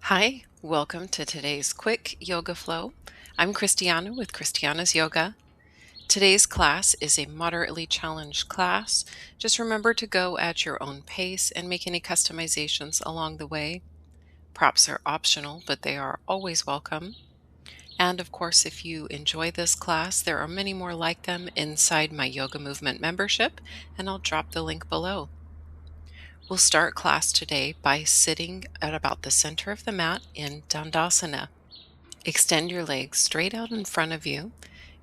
Hi, welcome to today's quick yoga flow. I'm Christiana with Christiana's Yoga. Today's class is a moderately challenged class. Just remember to go at your own pace and make any customizations along the way. Props are optional, but they are always welcome. And of course, if you enjoy this class, there are many more like them inside my Yoga Movement membership, and I'll drop the link below. We'll start class today by sitting at about the center of the mat in Dandasana. Extend your legs straight out in front of you.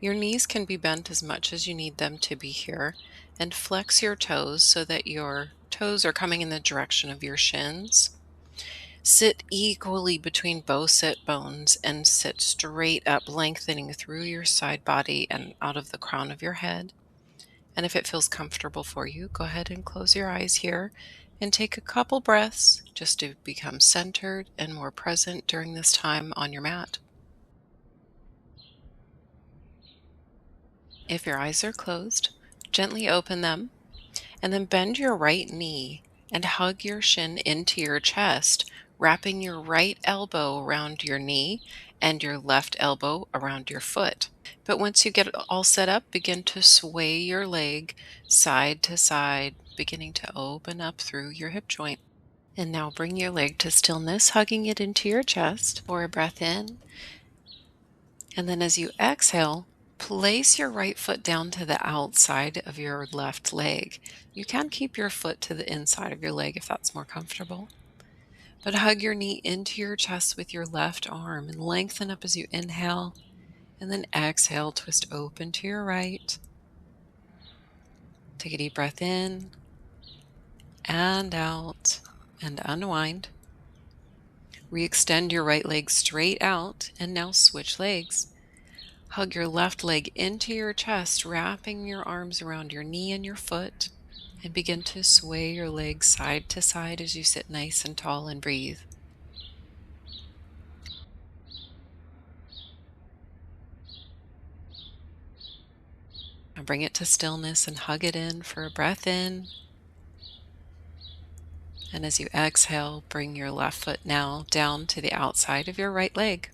Your knees can be bent as much as you need them to be here, and flex your toes so that your toes are coming in the direction of your shins. Sit equally between both sit bones and sit straight up, lengthening through your side body and out of the crown of your head. And if it feels comfortable for you, go ahead and close your eyes here and take a couple breaths just to become centered and more present during this time on your mat. If your eyes are closed, gently open them and then bend your right knee and hug your shin into your chest, wrapping your right elbow around your knee and your left elbow around your foot. But once you get it all set up, begin to sway your leg side to side, beginning to open up through your hip joint. And now bring your leg to stillness, hugging it into your chest for a breath in. And then as you exhale, place your right foot down to the outside of your left leg. You can keep your foot to the inside of your leg if that's more comfortable. But hug your knee into your chest with your left arm and lengthen up as you inhale. And then exhale, twist open to your right. Take a deep breath in and out and unwind. Re-extend your right leg straight out and now switch legs. Hug your left leg into your chest, wrapping your arms around your knee and your foot, and begin to sway your legs side to side as you sit nice and tall and breathe. Now bring it to stillness and hug it in for a breath in. And as you exhale, bring your left foot now down to the outside of your right leg.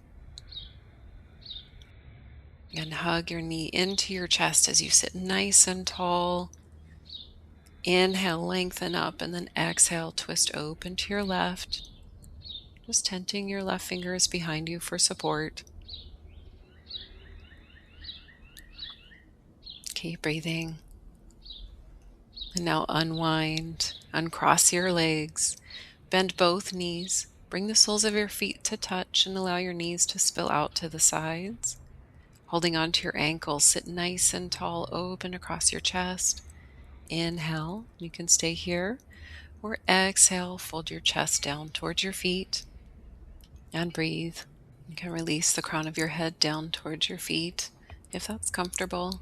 And hug your knee into your chest as you sit nice and tall. Inhale, lengthen up, and then exhale, twist open to your left. Just tenting your left fingers behind you for support. Keep breathing. And now unwind, uncross your legs, bend both knees, bring the soles of your feet to touch and allow your knees to spill out to the sides. Holding onto your ankles, sit nice and tall, open across your chest. Inhale, you can stay here, or exhale, fold your chest down towards your feet and breathe. You can release the crown of your head down towards your feet if that's comfortable.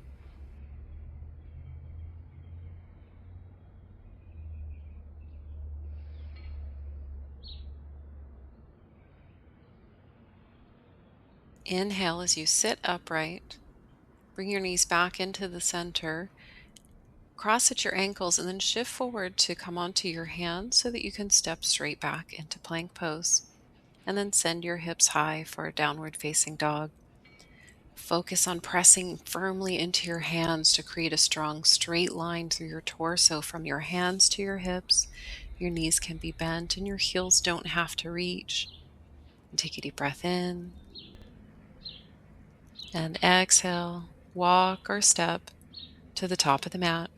Inhale as you sit upright. Bring your knees back into the center. Cross at your ankles and then shift forward to come onto your hands so that you can step straight back into plank pose. And then send your hips high for a downward facing dog. Focus on pressing firmly into your hands to create a strong straight line through your torso from your hands to your hips. Your knees can be bent and your heels don't have to reach. And take a deep breath in. And exhale, walk or step to the top of the mat.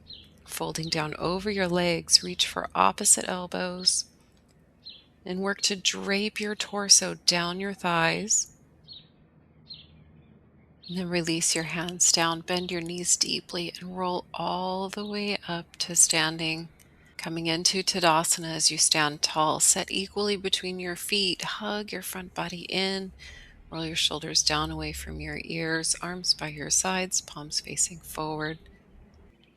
Folding down over your legs, reach for opposite elbows. And work to drape your torso down your thighs. And then release your hands down, bend your knees deeply, and roll all the way up to standing. Coming into Tadasana as you stand tall, set equally between your feet, hug your front body in, roll your shoulders down away from your ears, arms by your sides, palms facing forward.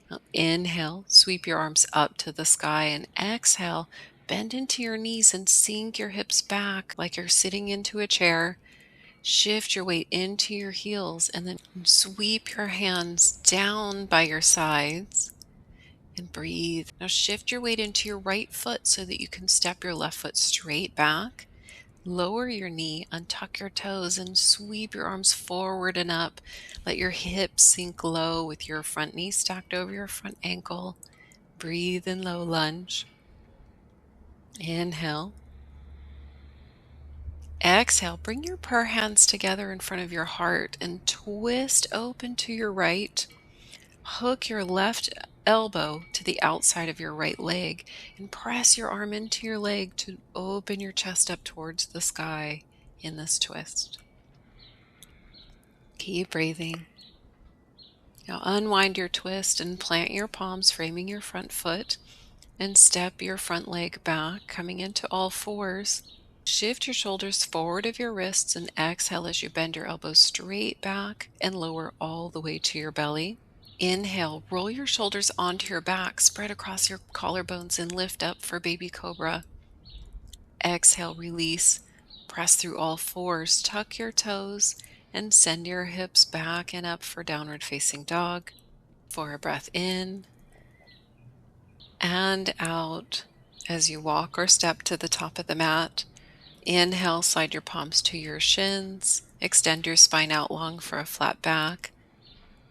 Now inhale, sweep your arms up to the sky, and exhale, bend into your knees and sink your hips back like you're sitting into a chair. Shift your weight into your heels and then sweep your hands down by your sides and breathe. Now shift your weight into your right foot so that you can step your left foot straight back. Lower your knee, untuck your toes, and sweep your arms forward and up. Let your hips sink low with your front knee stacked over your front ankle. Breathe in low lunge. Inhale. Exhale, bring your prayer hands together in front of your heart and twist open to your right. Hook your left elbow to the outside of your right leg and press your arm into your leg to open your chest up towards the sky in this twist. Keep breathing. Now unwind your twist and plant your palms, framing your front foot, and step your front leg back, coming into all fours. Shift your shoulders forward of your wrists and exhale as you bend your elbows straight back and lower all the way to your belly. Inhale, roll your shoulders onto your back, spread across your collarbones and lift up for baby cobra. Exhale, release, press through all fours, tuck your toes, and send your hips back and up for downward facing dog. For a breath in and out as you walk or step to the top of the mat. Inhale, slide your palms to your shins. Extend your spine out long for a flat back.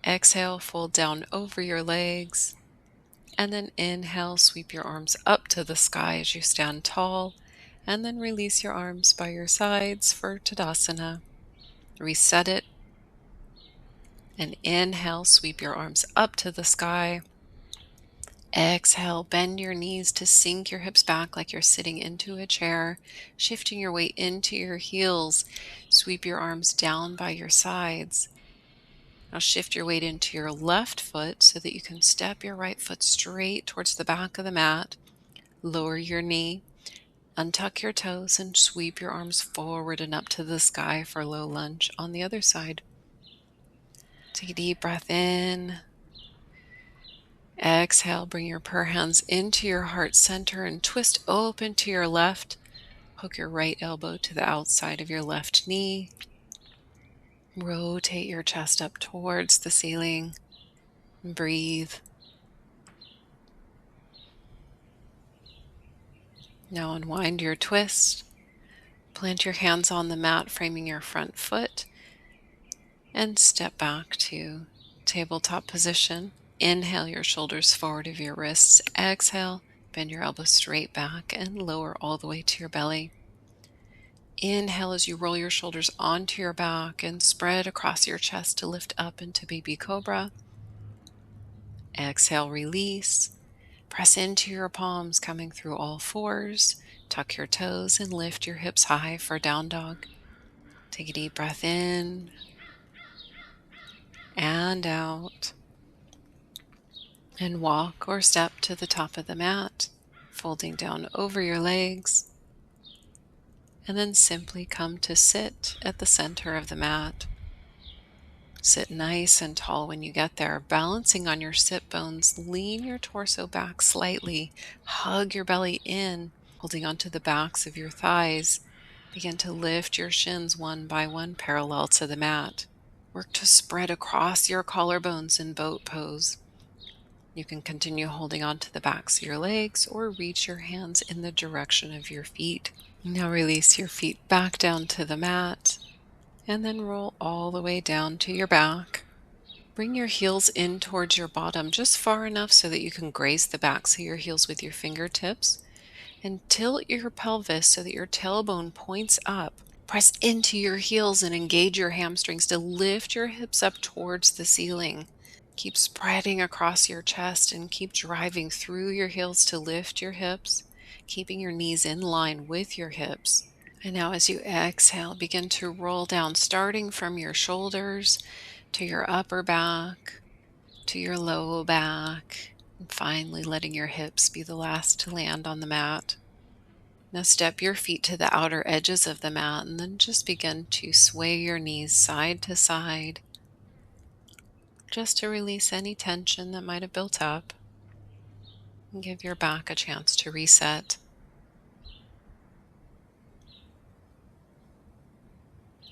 Exhale, fold down over your legs. And then inhale, sweep your arms up to the sky as you stand tall. And then release your arms by your sides for Tadasana. Reset it. And inhale, sweep your arms up to the sky. Exhale, bend your knees to sink your hips back like you're sitting into a chair, shifting your weight into your heels. Sweep your arms down by your sides. Now shift your weight into your left foot so that you can step your right foot straight towards the back of the mat. Lower your knee, untuck your toes, and sweep your arms forward and up to the sky for low lunge on the other side. Take a deep breath in. Exhale, bring your prayer hands into your heart center and twist open to your left. Hook your right elbow to the outside of your left knee. Rotate your chest up towards the ceiling. Breathe. Now unwind your twist. Plant your hands on the mat, framing your front foot. And step back to tabletop position. Inhale your shoulders forward of your wrists. Exhale, bend your elbows straight back and lower all the way to your belly. Inhale as you roll your shoulders onto your back and spread across your chest to lift up into baby cobra. Exhale, release. Press into your palms, coming through all fours. Tuck your toes and lift your hips high for down dog. Take a deep breath in and out. And walk or step to the top of the mat, folding down over your legs. And then simply come to sit at the center of the mat. Sit nice and tall when you get there, balancing on your sit bones. Lean your torso back slightly. Hug your belly in, holding onto the backs of your thighs. Begin to lift your shins one by one parallel to the mat. Work to spread across your collarbones in boat pose. You can continue holding onto the backs of your legs or reach your hands in the direction of your feet. Now release your feet back down to the mat and then roll all the way down to your back. Bring your heels in towards your bottom just far enough so that you can graze the backs of your heels with your fingertips, and tilt your pelvis so that your tailbone points up. Press into your heels and engage your hamstrings to lift your hips up towards the ceiling. Keep spreading across your chest and keep driving through your heels to lift your hips, keeping your knees in line with your hips. And now as you exhale, begin to roll down, starting from your shoulders to your upper back, to your low back, and finally letting your hips be the last to land on the mat. Now step your feet to the outer edges of the mat and then just begin to sway your knees side to side, just to release any tension that might have built up and give your back a chance to reset.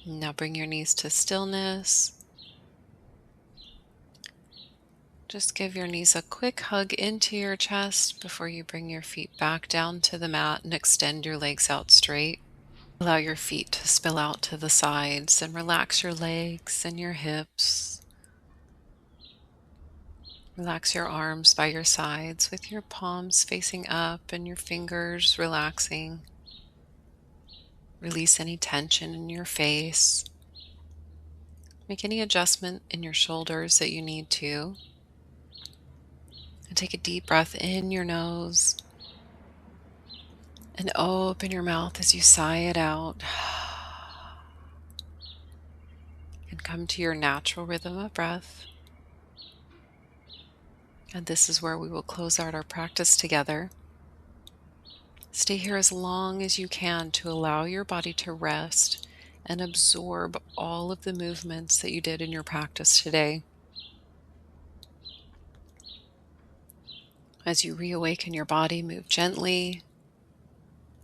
Now bring your knees to stillness. Just give your knees a quick hug into your chest before you bring your feet back down to the mat and extend your legs out straight. Allow your feet to spill out to the sides and relax your legs and your hips. Relax your arms by your sides with your palms facing up and your fingers relaxing. Release any tension in your face. Make any adjustment in your shoulders that you need to. And take a deep breath in your nose and open your mouth as you sigh it out. And come to your natural rhythm of breath. And this is where we will close out our practice together. Stay here as long as you can to allow your body to rest and absorb all of the movements that you did in your practice today. As you reawaken your body, move gently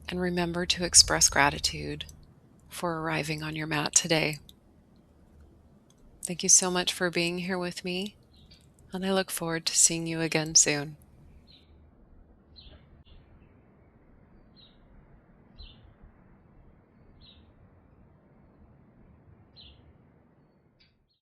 and remember to express gratitude for arriving on your mat today. Thank you so much for being here with me, and I look forward to seeing you again soon.